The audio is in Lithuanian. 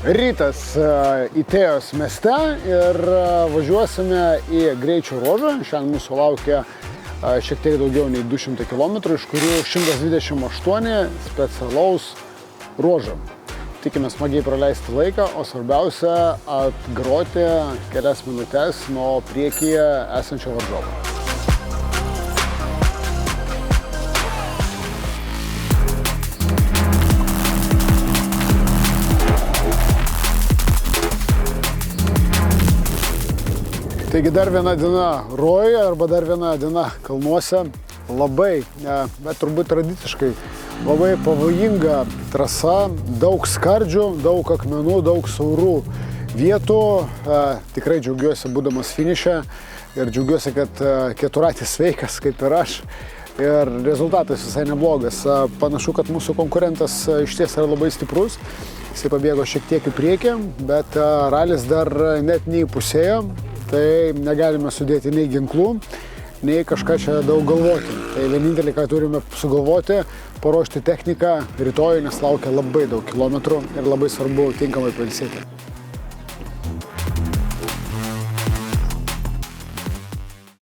Rytas Itėjos mieste ir važiuosime į greičio ruožą. Šiandien mūsų laukia šiek tiek daugiau nei 200 km, iš kurių 128 specialaus ruožo. Tikime smagiai praleisti laiką, o svarbiausia atgroti kelias minutės nuo priekyje esančio varžovo. Taigi dar viena diena rojuje arba dar viena diena kalnuose. Labai, bet turbūt tradiciškai, labai pavojinga trasa, daug skardžių, daug akmenų, daug siaurų vietų. Tikrai džiaugiuosi būdamas finiše ir džiaugiuosi, kad keturratis sveikas kaip ir aš. Ir rezultatas visai neblogas. Panašu, kad mūsų konkurentas išties yra labai stiprus. Jisai pabėgo šiek tiek į priekį, bet ralis dar net neįpusėjo. Tai negalime sudėti nei ginklų, nei kažką čia daug galvoti. Tai vienintelį, ką turime sugalvoti, paruošti techniką rytoj, nes laukia labai daug kilometrų ir labai svarbu tinkamai pailsėti.